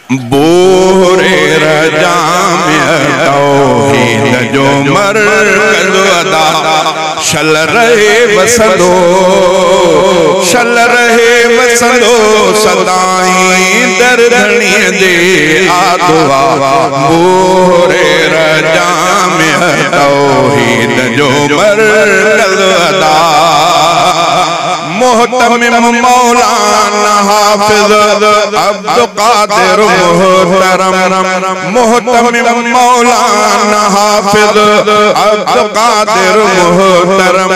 बूरे जामिया तौहीद जो मरकज़ अदा शल रहे वसंदो शल रहे वसंदो सदाईं दरधणी दे आदुआ बूरे जामिया तौहीद जो मरकज़ अदा मोहतमिम मौलाना हाफिज अब्दुल कादिर मोहतरम मोहतमिम मौलाना हाफिज अब्दुल कादिर मोहतरम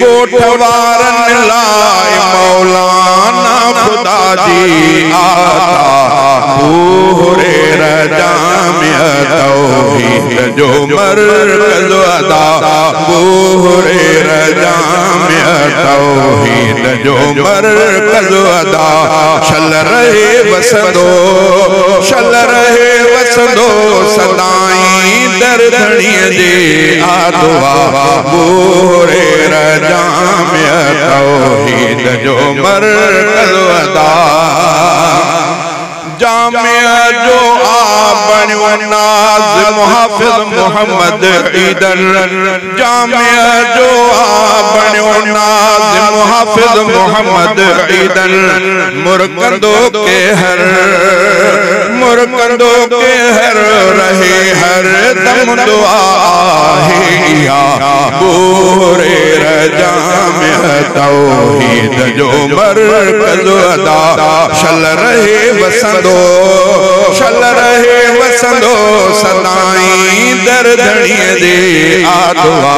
गोठवारन लाए मौलाना खुदा जी आता बूरे जामिया तौहीद जो मरकज़ अदा बूरे जामिया तौहीद जो मरकज़ अदा शल रहे वसंदो सदाईं दरधणी दे आदुआ बूरे जामिया तौहीद जो मरकज़ अदा जामिया जो बनो नाज़िम हाफिज मोहम्मद ईदर जामिया जो बनो नाज़िम हाफिज मोहम्मद ईदर मुरकंदो के हर रहे हर दम दुआ है या बूरे जामिया तौहीद जो मरकज़ अदा शल रहे वसंदो सदाईं दरधणी दे आदुआ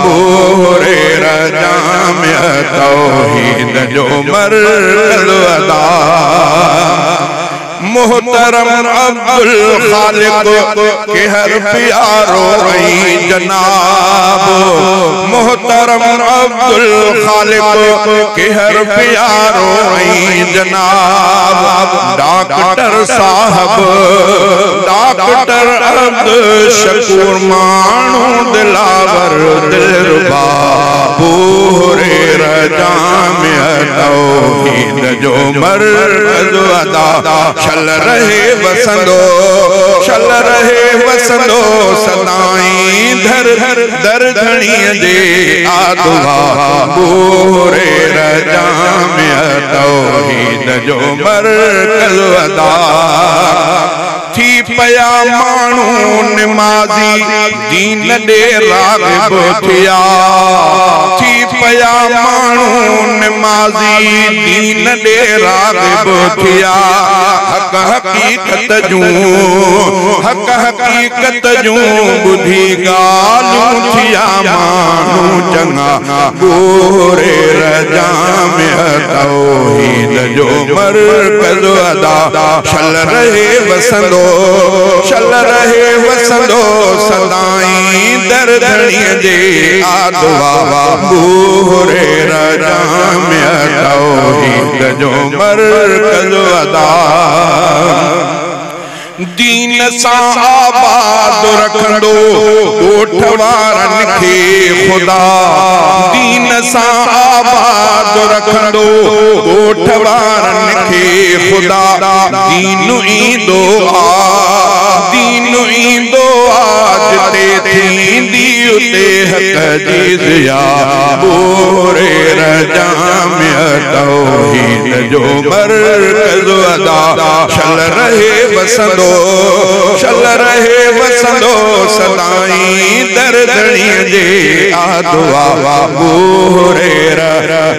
बूरे जामिया तौहीद जो मरकज़ अदा मोहतरम अब्दुल खालिक के हर प्यारो जनाब मोहतरम अब्दुल खालिक के हर प्यारो जनाब डॉक्टर साहब डॉक्टर अब्दुल शकूर मानू दिलावर दिलरुबा बूरे जामिया तौहीद जो मरकज़ अदा शल रहे वसंदो सदाईं दरधणी दे आदुआ बूरे जामिया तौहीद जो मरकज़ अदा थी पया मानू निमाज़ी दीन दे राग़िब थिया थी पया मानू निमाज़ी दीन दे राग़िब थिया हक हकीकत जूं बुधी गालूं थिया मानू चंगा बूरे जामिया तौहीद जो मरकज़ अदा शल रहे वसंदो सदाईं दरधणी दे आदुआ बूरे जामिया तौहीद जो मरकज़ अदा दीन सां आबाद रखंदो गोठवारन खे खुदा दीन सां आबाद रखंदो गोठवारन खे खुदा दीन ईंदो जिते थींदी उते हक़ जी ज़िया बूरे जामिया तौहीद जो मरकज़ अदा शल रहे वसंदो सदाईं दरधणी दे आदुआ बूरे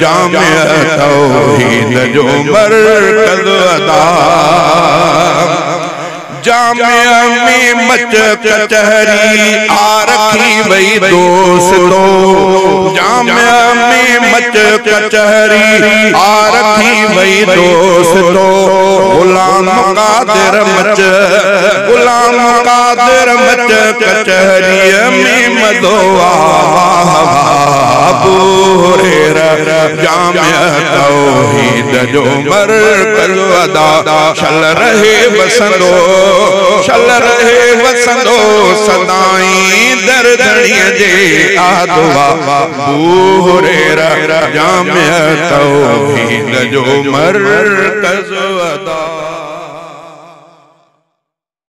जामिया तौहीद जो मरकज़ अदा जामिया में मच कचहरी आ रखी वही दोस्तों जामिया में मच कचहरी आ रखी वही दोस्तों गुलाम कादिर मच कचहरी में मदोआ बूरे जामिया तौहीद जो मरकज़ अदा शल रहे वसंदो चल रहे वसंदो सदाई दर्दणीअ जे आदवा अबू हुरैरा जामिअ तौहीद जो मरकज़ वदा।